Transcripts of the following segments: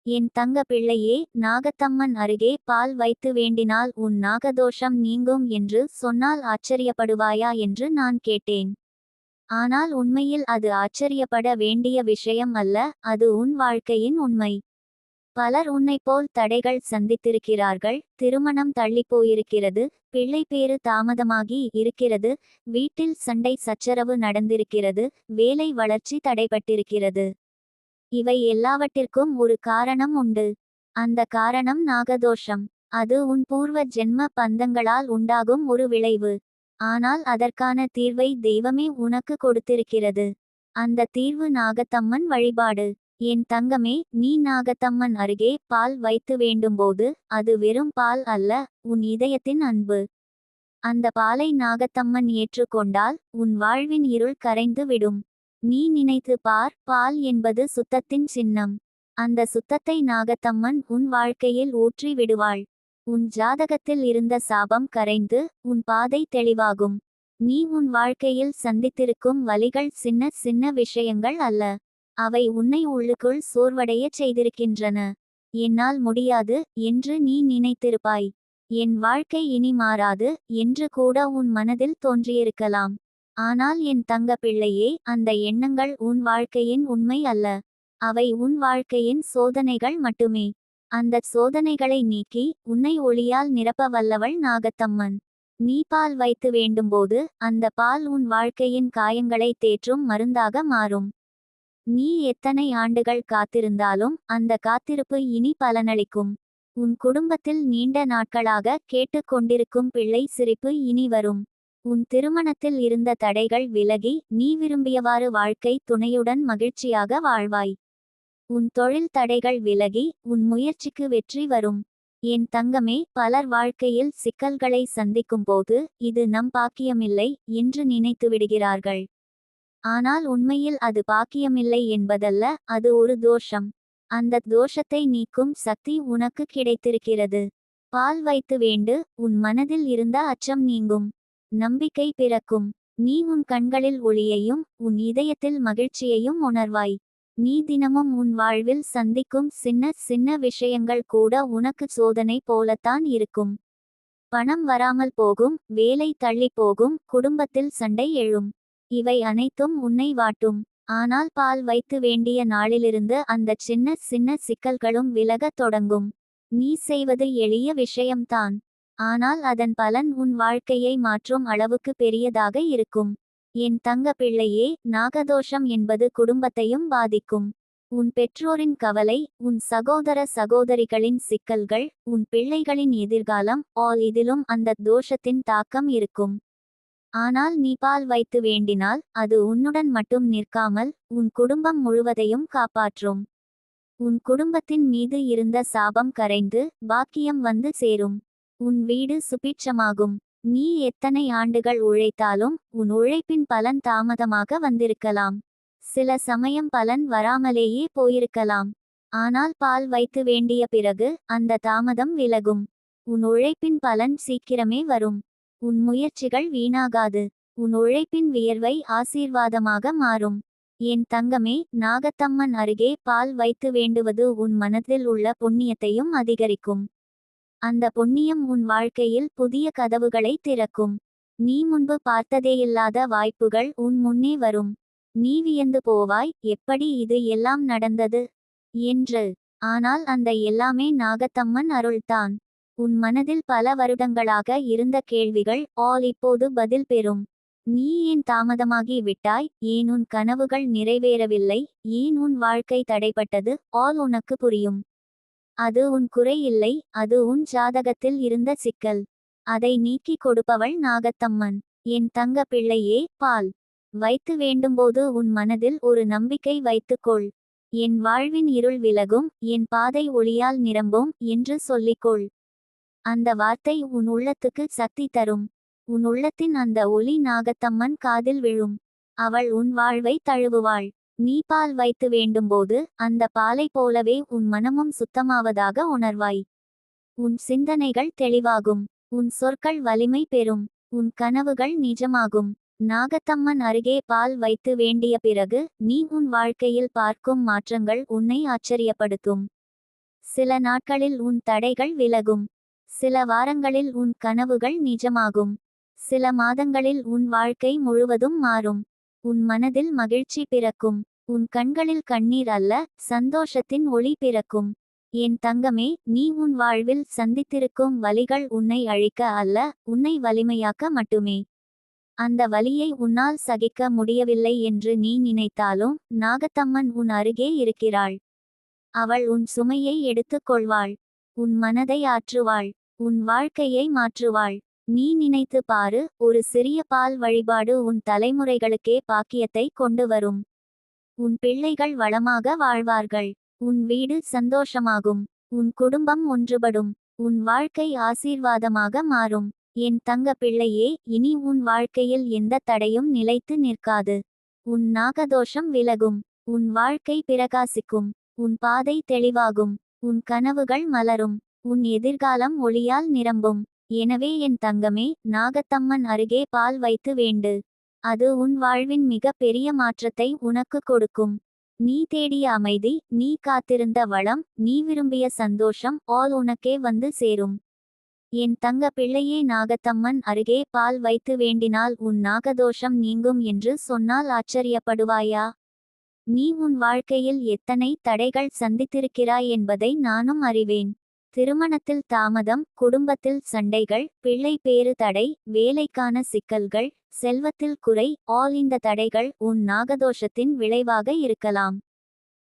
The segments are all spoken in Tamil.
என் தங்க பிள்ளையே, நாகத்தம்மன் அருகே பால் வைத்து வேண்டினால் உன் நாகதோஷம் நீங்கும் என்று சொன்னால் ஆச்சரியப்படுவாயா என்று நான் கேட்டேன். ஆனால் உண்மையில் அது ஆச்சரியப்பட வேண்டிய விஷயம் அல்ல, அது உன் வாழ்க்கையின் உண்மை. பலர் உன்னைப்போல் தடைகள் சந்தித்திருக்கிறார்கள். திருமணம் தள்ளிப்போயிருக்கிறது, பிள்ளை பேறு தாமதமாகி இருக்கிறது, வீட்டில் சண்டை சச்சரவு நடந்திருக்கிறது, வேலை வளர்ச்சி தடைபட்டிருக்கிறது. இவை எல்லாவற்றிற்கும் ஒரு காரணம் உண்டு. அந்த காரணம் நாகதோஷம். அது உன் பூர்வ ஜென்ம பந்தங்களால் உண்டாகும் ஒரு விளைவு. ஆனால் அதற்கான தீர்வை தெய்வமே உனக்கு கொடுத்திருக்கிறது. அந்த தீர்வு நாகத்தம்மன் வழிபாடு. என் தங்கமே, நீ நாகத்தம்மன் அருகே பால் வைத்து வேண்டும்போது அது வெறும் பால் அல்ல, உன் இதயத்தின் அன்பு. அந்த பாலை நாகத்தம்மன் ஏற்றுக்கொண்டால் உன் வாழ்வின் இருள் கரைந்து விடும். நீ நினைத்து பார், பால் என்பது சுத்தத்தின் சின்னம். அந்த சுத்தத்தை நாகத்தம்மன் உன் வாழ்க்கையில் ஊற்றி விடுவாள். உன் ஜாதகத்தில் இருந்த சாபம் கரைந்து உன் பாதை தெளிவாகும். நீ உன் வாழ்க்கையில் சந்தித்திருக்கும் வலிகள் சின்ன சின்ன விஷயங்கள் அல்ல. அவை உன்னை உள்ளுக்குள் சோர்வடையச் செய்திருக்கின்றன. என்னால் முடியாது என்று நீ நினைத்திருப்பாய். என் வாழ்க்கை இனி மாறாது என்று கூட உன் மனதில் தோன்றியிருக்கலாம். ஆனால் என் தங்க பிள்ளையே, அந்த எண்ணங்கள் உன் வாழ்க்கையின் உண்மை அல்ல. அவை உன் வாழ்க்கையின் சோதனைகள் மட்டுமே. அந்த சோதனைகளை நீக்கி உன்னை ஒளியால் நிரப்ப வல்லவள் நாகத்தம்மன். நீ பால் வைத்து வேண்டும்போது அந்த பால் உன் வாழ்க்கையின் காயங்களை தேற்றும் மருந்தாக மாறும். நீ எத்தனை ஆண்டுகள் காத்திருந்தாலும் அந்த காத்திருப்பு இனி பலனளிக்கும். உன் குடும்பத்தில் நீண்ட நாட்களாக கேட்டுக்கொண்டிருக்கும் பிள்ளை சிரிப்பு இனி வரும். உன் திருமணத்தில் இருந்த தடைகள் விலகி நீ விரும்பியவாறு வாழ்க்கை துணையுடன் மகிழ்ச்சியாக வாழ்வாய். உன் தொழில் தடைகள் விலகி உன் முயற்சிக்கு வெற்றி வரும். என் தங்கமே, பலர் வாழ்க்கையில் சிக்கல்களை சந்திக்கும் போது இது நம் பாக்கியமில்லை என்று நினைத்து விடுகிறார்கள். ஆனால் உண்மையில் அது பாக்கியமில்லை என்பதல்ல, அது ஒரு தோஷம். அந்த தோஷத்தை நீக்கும் சக்தி உனக்கு கிடைத்திருக்கிறது. பால் வைத்து வேண்டு, உன் மனதில் இருந்த அச்சம் நீங்கும். நம்பிக்கை பிறக்கும். நீ உன் கண்களில் ஒளியையும் உன் இதயத்தில் மகிழ்ச்சியையும் உணர்வாய். நீ தினமும் உன் வாழ்வில் சந்திக்கும் சின்ன சின்ன விஷயங்கள் கூட உனக்கு சோதனை போலத்தான் இருக்கும். பணம் வராமல் போகும், வேலை தள்ளி போகும், குடும்பத்தில் சண்டை எழும். இவை அனைத்தும் உன்னை வாட்டும். ஆனால் பால் வைத்து வேண்டிய நாளிலிருந்து அந்த சின்ன சின்ன சிக்கல்களும் விலகத் தொடங்கும். நீ செய்வது எளிய விஷயம்தான். ஆனால் அதன் பலன் உன் வாழ்க்கையை மாற்றும் அளவுக்கு பெரியதாக இருக்கும். என் தங்க பிள்ளையே, நாகதோஷம் என்பது குடும்பத்தையும் பாதிக்கும். உன் பெற்றோரின் கவலை, உன் சகோதர சகோதரிகளின் சிக்கல்கள், உன் பிள்ளைகளின் எதிர்காலம், இதிலும் அந்த தோஷத்தின் தாக்கம் இருக்கும். ஆனால் நீ பால் வைத்து வேண்டினால் அது உன்னுடன் மட்டும் நிற்காமல் உன் குடும்பம் முழுவதையும் காப்பாற்றும். உன் குடும்பத்தின் மீது இருந்த சாபம் கரைந்து பாக்கியம் வந்து சேரும். உன் வீடு சுபிட்சமாகும். நீ எத்தனை ஆண்டுகள் உழைத்தாலும் உன் உழைப்பின் பலன் தாமதமாக வந்திருக்கலாம். சில சமயம் பலன் வராமலேயே போயிருக்கலாம். ஆனால் பால் வைத்து வேண்டிய பிறகு அந்த தாமதம் விலகும். உன் உழைப்பின் பலன் சீக்கிரமே வரும். உன் முயற்சிகள் வீணாகாது. உன் உழைப்பின் வியர்வை ஆசீர்வாதமாக மாறும். என் தங்கமே, நாகத்தம்மன் அருகே பால் வைத்து வேண்டுவது உன் மனதில் உள்ள புண்ணியத்தையும் அதிகரிக்கும். அந்த புண்ணியம் உன் வாழ்க்கையில் புதிய கதவுகளை திறக்கும். நீ முன்பு பார்த்ததேயில்லாத வாய்ப்புகள் உன் முன்னே வரும். நீ வியந்து போவாய், எப்படி இது எல்லாம் நடந்தது என்று. ஆனால் அந்த எல்லாமே நாகத்தம்மன் அருள்தான். உன் மனதில் பல வருடங்களாக இருந்த கேள்விகள் இப்போது பதில் பெறும். நீ ஏன் தாமதமாகி விட்டாய், ஏன் உன் கனவுகள் நிறைவேறவில்லை, ஏன் உன் வாழ்க்கை தடைப்பட்டது, உனக்கு புரியும். அது உன் குறை இல்லை, அது உன் ஜாதகத்தில் இருந்த சிக்கல். அதை நீக்கி கொடுப்பவள் நாகத்தம்மன். என் தங்க பிள்ளையே, பால் வைத்து வேண்டும்போது உன் மனதில் ஒரு நம்பிக்கை வைத்துக்கொள். என் வாழ்வின் இருள் விலகும், என் பாதை ஒளியால் நிரம்பும் என்று சொல்லிக்கொள். அந்த வார்த்தை உன் உள்ளத்துக்கு சக்தி தரும். உன் உள்ளத்தின் அந்த ஒளி நாகத்தம்மன் காதில் விழும். அவள் உன் வாழ்வை தழுவுவாள். நீ பால் வைத்து வேண்டும்போது அந்த பாலை போலவே உன் மனமும் சுத்தமாவதாக உணர்வாய். உன் சிந்தனைகள் தெளிவாகும். உன் சொற்கள் வலிமை பெறும். உன் கனவுகள் நிஜமாகும். நாகத்தம்மன் அருகே பால் வைத்து வேண்டிய பிறகு நீ உன் வாழ்க்கையில் பார்க்கும் மாற்றங்கள் உன்னை ஆச்சரியப்படுத்தும். சில நாட்களில் உன் தடைகள் விலகும். சில வாரங்களில் உன் கனவுகள் நிஜமாகும். சில மாதங்களில் உன் வாழ்க்கை முழுவதும் மாறும். உன் மனதில் மகிழ்ச்சி பிறக்கும். உன் கண்களில் கண்ணீர் அல்ல, சந்தோஷத்தின் ஒளி பிறக்கும். என் தங்கமே, நீ உன் வாழ்வில் சந்தித்திருக்கும் வலிகள் உன்னை அழிக்க அல்ல, உன்னை வலிமையாக்க மட்டுமே. அந்த வலியை உன்னால் சகிக்க முடியவில்லை என்று நீ நினைத்தாலும் நாகத்தம்மன் உன் அருகே இருக்கிறாள். அவள் உன் சுமையை எடுத்துக் கொள்வாள். உன் மனதை ஆற்றுவாள். உன் வாழ்க்கையை மாற்றுவாள். நீ நினைத்து பாரு, ஒரு சிறிய பால் வழிபாடு உன் தலைமுறைகளுக்கே பாக்கியத்தை கொண்டு வரும். உன் பிள்ளைகள் வளமாக வாழ்வார்கள். உன் வீடு சந்தோஷமாகும். உன் குடும்பம் ஒன்றுபடும். உன் வாழ்க்கை ஆசீர்வாதமாக மாறும். என் தங்க பிள்ளையே, இனி உன் வாழ்க்கையில் எந்த தடையும் நிலைத்து நிற்காது. உன் நாகதோஷம் விலகும். உன் வாழ்க்கை பிரகாசிக்கும். உன் பாதை தெளிவாகும். உன் கனவுகள் மலரும். உன் எதிர்காலம் ஒளியால் நிரம்பும். எனவே என் தங்கமே, நாகத்தம்மன் அருகே பால் வைத்து வேண்டு. அது உன் வாழ்வின் மிக பெரிய மாற்றத்தை உனக்கு கொடுக்கும். நீ தேடிய அமைதி, நீ காத்திருந்த வளம், நீ விரும்பிய சந்தோஷம் ஆல் உனக்கே வந்து சேரும். என் தங்க பிள்ளையே, நாகத்தம்மன் அருகே பால் வைத்து வேண்டினால் உன் நாகதோஷம் நீங்கும் என்று சொன்னால் ஆச்சரியப்படுவாயா? நீ உன் வாழ்க்கையில் எத்தனை தடைகள் சந்தித்திருக்கிறாய் என்பதை நானும் அறிவேன். திருமணத்தில் தாமதம், குடும்பத்தில் சண்டைகள், பிள்ளை பேறு தடை, வேலைக்கான சிக்கல்கள், செல்வத்தில் குறை ஆல் இந்த தடைகள் உன் நாகதோஷத்தின் விளைவாக இருக்கலாம்.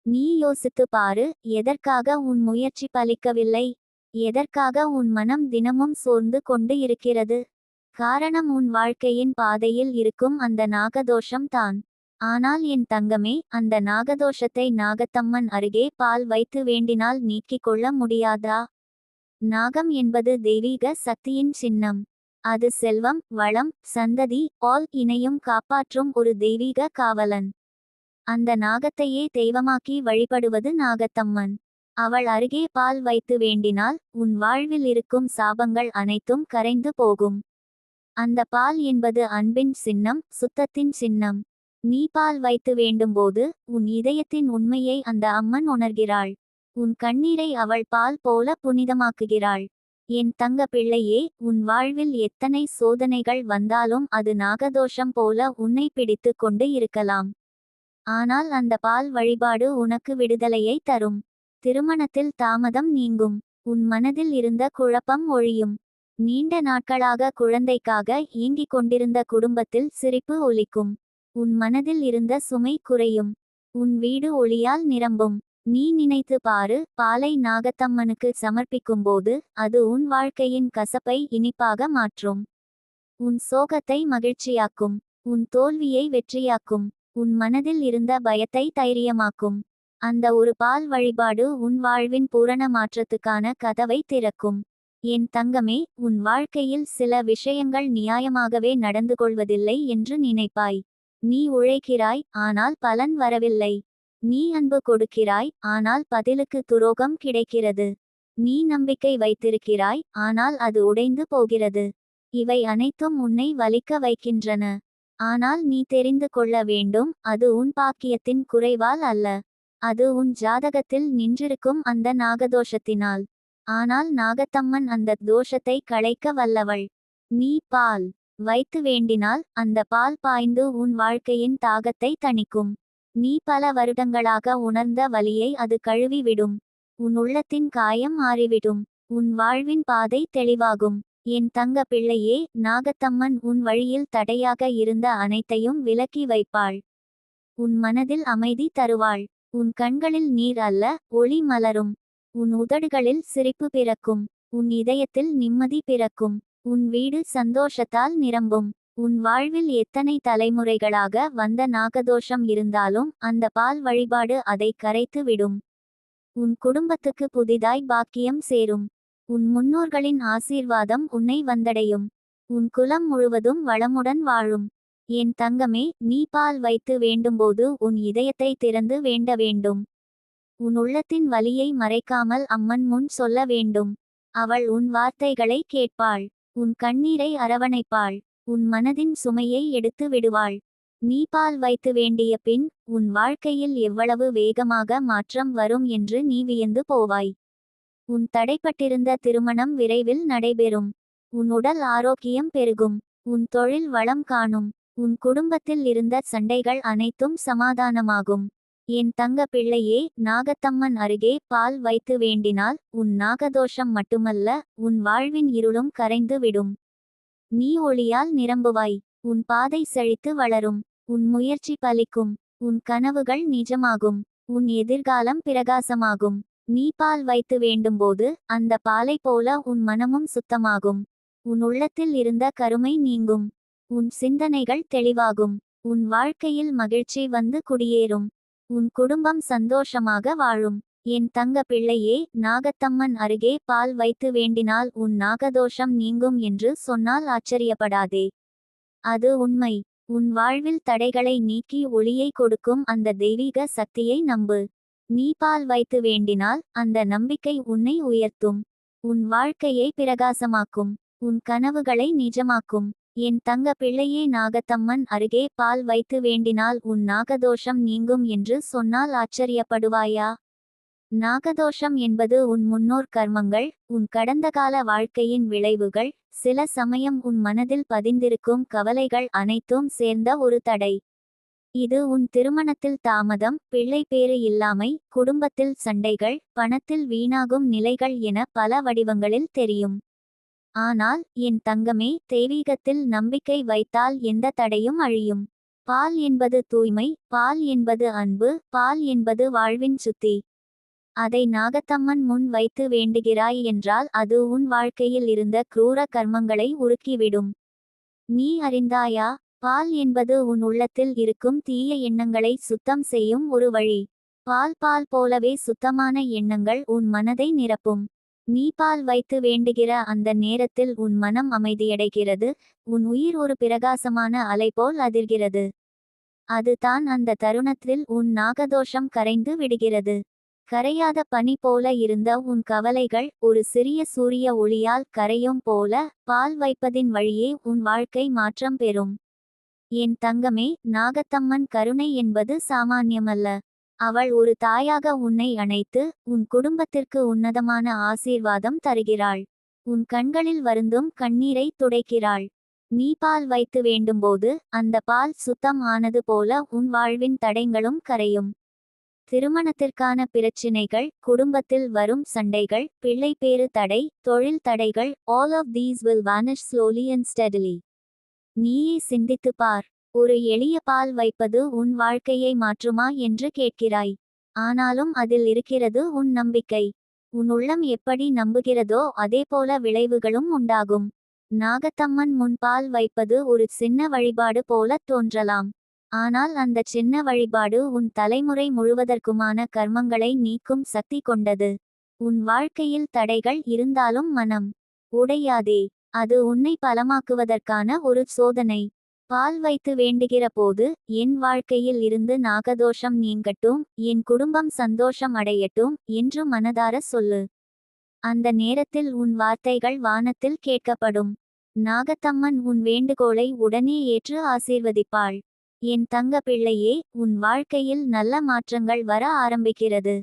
நீ யோசித்து பாரு, எதற்காக உன் முயற்சி பலிக்கவில்லை? எதற்காக உன் மனம் தினமும் சோர்ந்து கொண்டு இருக்கிறது? காரணம் உன் வாழ்க்கையின் பாதையில் இருக்கும் அந்த நாகதோஷம் தான். ஆனால் என் தங்கமே, அந்த நாகதோஷத்தை நாகத்தம்மன் அருகே பால் வைத்து வேண்டினால் நீக்கிக் கொள்ள முடியாதா? நாகம் என்பது தெய்வீக சக்தியின் சின்னம். அது செல்வம், வளம், சந்ததி ஆல் இணையும் காப்பாற்றும் ஒரு தெய்வீக காவலன். அந்த நாகத்தையே தெய்வமாக்கி வழிபடுவது நாகத்தம்மன். அவள் அருகே பால் வைத்து வேண்டினால் உன் வாழ்வில் இருக்கும் சாபங்கள் அனைத்தும் கரைந்து போகும். அந்த பால் என்பது அன்பின் சின்னம், சுத்தத்தின் சின்னம். நீ பால் வைத்து வேண்டும்போது உன் இதயத்தின் உண்மையை அந்த அம்மன் உணர்கிறாள். உன் கண்ணீரை அவள் பால் போல புனிதமாக்குகிறாள். என் தங்க பிள்ளையே, உன் வாழ்வில் எத்தனை சோதனைகள் வந்தாலும் அது நாகதோஷம் போல உன்னை பிடித்து கொண்டு இருக்கலாம். ஆனால் அந்த பால் வழிபாடு உனக்கு விடுதலையை தரும். திருமணத்தில் தாமதம் நீங்கும். உன் மனதில் இருந்த குழப்பம் ஒழியும். நீண்ட நாட்களாக குழந்தைக்காக ஏங்கிக் கொண்டிருந்த குடும்பத்தில் சிரிப்பு ஒலிக்கும். உன் மனதில் இருந்த சுமை குறையும். உன் வீடு ஒளியால் நிரம்பும். நீ நினைத்து பாரு, பாலை நாகத்தம்மனுக்கு சமர்ப்பிக்கும்போது அது உன் வாழ்க்கையின் கசப்பை இனிப்பாக மாற்றும். உன் சோகத்தை மகிழ்ச்சியாக்கும். உன் தோல்வியை வெற்றியாக்கும். உன் மனதில் இருந்த பயத்தை தைரியமாக்கும். அந்த ஒரு பால் வழிபாடு உன் வாழ்வின் பூரண மாற்றத்துக்கான கதவை திறக்கும். என் தங்கமே, உன் வாழ்க்கையில் சில விஷயங்கள் நியாயமாகவே நடந்து கொள்வதில்லை என்று நினைப்பாய். நீ உழைக்கிறாய், ஆனால் பலன் வரவில்லை. நீ அன்பு கொடுக்கிறாய், ஆனால் பதிலுக்கு துரோகம் கிடைக்கிறது. நீ நம்பிக்கை வைத்திருக்கிறாய், ஆனால் அது உடைந்து போகிறது. இவை அனைத்தும் உன்னை வலிக்க வைக்கின்றன. ஆனால் நீ தெரிந்து கொள்ள வேண்டும், அது உன் பாக்கியத்தின் குறைவால் அல்ல. அது உன் ஜாதகத்தில் நின்றிருக்கும் அந்த நாகதோஷத்தினால். ஆனால் நாகத்தம்மன் அந்த தோஷத்தை களைக்க வல்லவள். நீ பால் வைத்து வேண்டினால் அந்த பால் பாய்ந்து உன் வாழ்க்கையின் தாகத்தை தணிக்கும். நீ பல வருடங்களாக உணர்ந்த வலியை அது கழுவி விடும். உன் உள்ளத்தின் காயம் ஆறிவிடும். உன் வாழ்வின் பாதை தெளிவாகும். என் தங்க பிள்ளையே, நாகத்தம்மன் உன் வழியில் தடையாக இருந்த அனைத்தையும் விலக்கி வைப்பாள். உன் மனதில் அமைதி தருவாள். உன் கண்களில் நீர் அல்ல, ஒளி மலரும். உன் உதடுகளில் சிரிப்பு பிறக்கும். உன் இதயத்தில் நிம்மதி பிறக்கும். உன் வீடு சந்தோஷத்தால் நிரம்பும். உன் வாழ்வில் எத்தனை தலைமுறைகளாக வந்த நாகதோஷம் இருந்தாலும் அந்த பால் வழிபாடு அதை கரைத்து விடும். உன் குடும்பத்துக்கு புதிதாய் பாக்கியம் சேரும். உன் முன்னோர்களின் ஆசீர்வாதம் உன்னை வந்தடையும். உன் குலம் முழுவதும் வளமுடன் வாழும். என் தங்கமே, நீ பால் வைத்து வேண்டும்போது உன் இதயத்தை திறந்து வேண்ட வேண்டும். உன் உள்ளத்தின் வலியை மறைக்காமல் அம்மன் முன் சொல்ல வேண்டும். அவள் உன் வார்த்தைகளை கேட்பாள். உன் கண்ணீரை அரவணைப்பாள். உன் மனதின் சுமையை எடுத்து விடுவாள். நீ பால் வைத்து வேண்டிய பின் உன் வாழ்க்கையில் எவ்வளவு வேகமாக மாற்றம் வரும் என்று நீ வியந்து போவாய். உன் தடைப்பட்டிருந்த திருமணம் விரைவில் நடைபெறும். உன் உடல் ஆரோக்கியம் பெருகும். உன் தொழில் வளம் காணும். உன் குடும்பத்தில் இருந்த சண்டைகள் அனைத்தும் சமாதானமாகும். என் தங்க பிள்ளையே, நாகத்தம்மன் அருகே பால் வைத்து வேண்டினால் உன் நாகதோஷம் மட்டுமல்ல, உன் வாழ்வின் இருளும் கரைந்து விடும். நீ ஒளியால் நிரம்புவாய். உன் பாதை செழித்து வளரும். உன் முயற்சி பலிக்கும். உன் கனவுகள் நிஜமாகும். உன் எதிர்காலம் பிரகாசமாகும். நீ பால் வைத்து வேண்டும்போது அந்த பாலை போல உன் மனமும் சுத்தமாகும். உன் உள்ளத்தில் இருந்த கருமை நீங்கும். உன் சிந்தனைகள் தெளிவாகும். உன் வாழ்க்கையில் மகிழ்ச்சி வந்து குடியேறும். உன் குடும்பம் சந்தோஷமாக வாழும். என் தங்க பிள்ளையே, நாகத்தம்மன் அருகே பால் வைத்து வேண்டினால் உன் நாகதோஷம் நீங்கும் என்று சொன்னால் ஆச்சரியப்படாதே. அது உண்மை. உன் வாழ்வில் தடைகளை நீக்கி ஒளியை கொடுக்கும் அந்த தெய்வீக சக்தியை நம்பு. நீ பால் வைத்து வேண்டினால் அந்த நம்பிக்கை உன்னை உயர்த்தும். உன் வாழ்க்கையை பிரகாசமாக்கும். உன் கனவுகளை நிஜமாக்கும். என் தங்க பிள்ளையே, நாகத்தம்மன் அருகே பால் வைத்து வேண்டினால் உன் நாகதோஷம் நீங்கும் என்று சொன்னால் ஆச்சரியப்படுவாயா? நாகதோஷம் என்பது உன் முன்னோர் கர்மங்கள், உன் கடந்த கால வாழ்க்கையின் விளைவுகள், சில சமயம் உன் மனதில் பதிந்திருக்கும் கவலைகள் அனைத்தும் சேர்ந்த ஒரு தடை. இது உன் திருமணத்தில் தாமதம், பிள்ளை பேறு இல்லாமை, குடும்பத்தில் சண்டைகள், பணத்தில் வீணாகும் நிலைகள் என பல வடிவங்களில் தெரியும். ஆனால் என் தங்கமே, தெய்வீகத்தில் நம்பிக்கை வைத்தால் எந்த தடையும் அழியும். பால் என்பது தூய்மை, பால் என்பது அன்பு, பால் என்பது வாழ்வின் சுத்தி. அதை நாகத்தம்மன் முன் வைத்து வேண்டுகிறாய் என்றால் அது உன் வாழ்க்கையில் இருந்த குரூர கர்மங்களை உருக்கிவிடும். நீ அறிந்தாயா? பால் என்பது உன் உள்ளத்தில் இருக்கும் தீய எண்ணங்களை சுத்தம் செய்யும் ஒரு வழி. பால் போலவே சுத்தமான எண்ணங்கள் உன் மனதை நிரப்பும். நீ பால் வைத்து வேண்டுகிற அந்த நேரத்தில் உன் மனம் அமைதியடைகிறது. உன் உயிர் ஒரு பிரகாசமான அலை போல் அதிர்கிறது. அதுதான் அந்த தருணத்தில் உன் நாகதோஷம் கரைந்து விடுகிறது. கரையாத பனி போல இருந்த உன் கவலைகள் ஒரு சிறிய சூரிய ஒளியால் கரையும் போல, பால் வைப்பதின் வழியே உன் வாழ்க்கை மாற்றம் பெறும். என் தங்கமே, நாகத்தம்மன் கருணை என்பது சாமானியமல்ல. அவள் ஒரு தாயாக உன்னை அணைத்து உன் குடும்பத்திற்கு உன்னதமான ஆசீர்வாதம் தருகிறாள். உன் கண்களில் வருந்தும் கண்ணீரை துடைக்கிறாள். நீ பால் வைத்து வேண்டும்போது அந்த பால் சுத்தம் ஆனது போல உன் வாழ்வின் தடைகளும் கரையும். திருமணத்திற்கான பிரச்சினைகள், குடும்பத்தில் வரும் சண்டைகள், பிள்ளை பேறு தடை, தொழில் தடைகள், all of these will vanish slowly and steadily. நீயே சிந்தித்து பார். ஒரு எளிய பால் வைப்பது உன் வாழ்க்கையை மாற்றுமா என்று கேட்கிறாய். ஆனாலும் அதில் இருக்கிறது உன் நம்பிக்கை. உன் உள்ளம் எப்படி நம்புகிறதோ அதேபோல விளைவுகளும் உண்டாகும். நாகத்தம்மன் முன் பால் வைப்பது ஒரு சின்ன வழிபாடு போல தோன்றலாம். ஆனால் அந்த சின்ன வழிபாடு உன் தலைமுறை முழுவதற்குமான கர்மங்களை நீக்கும் சக்தி கொண்டது. உன் வாழ்க்கையில் தடைகள் இருந்தாலும் மனம் உடையாதே. அது உன்னை பலமாக்குவதற்கான ஒரு சோதனை. பால் வைத்து வேண்டுகிற போது, என் வாழ்க்கையில் இருந்து நாகதோஷம் நீங்கட்டும், என் குடும்பம் சந்தோஷம் அடையட்டும் என்று மனதார சொல்லு. அந்த நேரத்தில் உன் வார்த்தைகள் வானத்தில் கேட்கப்படும். நாகத்தம்மன் உன் வேண்டுகோளை உடனே ஏற்று ஆசீர்வதிப்பாள். என் தங்க பிள்ளையே, உன் வாழ்க்கையில் நல்ல மாற்றங்கள் வர ஆரம்பிக்கிறது.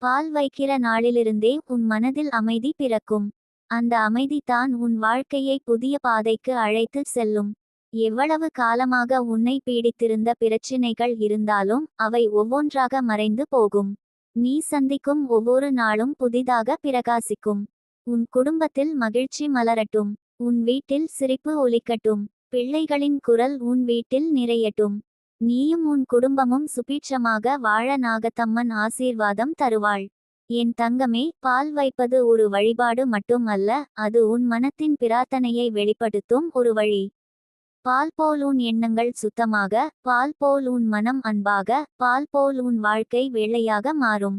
பால் வைக்கிற நாளிலிருந்தே உன் மனதில் அமைதி பிறக்கும். அந்த அமைதி தான் உன் வாழ்க்கையை புதிய பாதைக்கு அழைத்து செல்லும். எவ்வளவு காலமாக உன்னை பீடித்திருந்த பிரச்சினைகள் இருந்தாலும் அவை ஒவ்வொன்றாக மறைந்து போகும். நீ சந்திக்கும் ஒவ்வொரு நாளும் புதிதாக பிரகாசிக்கும். உன் குடும்பத்தில் மகிழ்ச்சி மலரட்டும். உன் வீட்டில் சிரிப்பு ஒலிக்கட்டும். பிள்ளைகளின் குரல் உன் வீட்டில் நிறையட்டும். நீயும் உன் குடும்பமும் சுபீட்சமாக வாழ நாகத்தம்மன் ஆசீர்வாதம் தருவாள். என் தங்கமே, பால் வைப்பது ஒரு வழிபாடு மட்டும் அல்ல, அது உன் மனத்தின் பிரார்த்தனையை வெளிப்படுத்தும் ஒரு வழி. பால் போல் உன் எண்ணங்கள் சுத்தமாக, பால் போல் உன் மனம் அன்பாக, பால் போல் உன் வாழ்க்கை வெள்ளையாக மாறும்.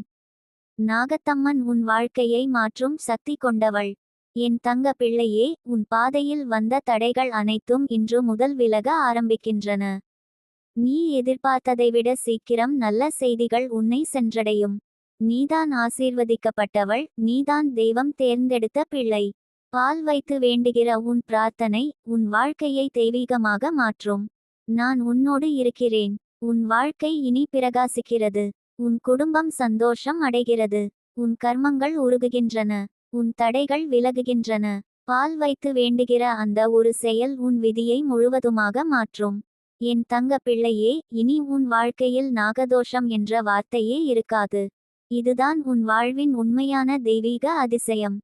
நாகத்தம்மன் உன் வாழ்க்கையை மாற்றும் சக்தி கொண்டவள். என் தங்க பிள்ளையே, உன் பாதையில் வந்த தடைகள் அனைத்தும் இன்று முதல் விலக ஆரம்பிக்கின்றன. நீ எதிர்பார்த்ததை விட சீக்கிரம் நல்ல செய்திகள் உன்னை சென்றடையும். நீதான் ஆசீர்வதிக்கப்பட்டவள், நீதான் தெய்வம் தேர்ந்தெடுத்த பிள்ளை. பால் வைத்து வேண்டுகிற உன் பிரார்த்தனை உன் வாழ்க்கையை தெய்வீகமாக மாற்றும். நான் உன்னோடு இருக்கிறேன். உன் வாழ்க்கை இனி பிரகாசிக்கிறது. உன் குடும்பம் சந்தோஷம் அடைகிறது. உன் கர்மங்கள் உருகுகின்றன. உன் தடைகள் விலகுகின்றன. பால் வைத்து வேண்டுகிற அந்த ஒரு செயல் உன் விதியை முழுவதுமாக மாற்றும். என் தங்க பிள்ளையே, இனி உன் வாழ்க்கையில் நாகதோஷம் என்ற வார்த்தையே இருக்காது. இதுதான் உன் வாழ்வின் உண்மையான தெய்வீக அதிசயம்.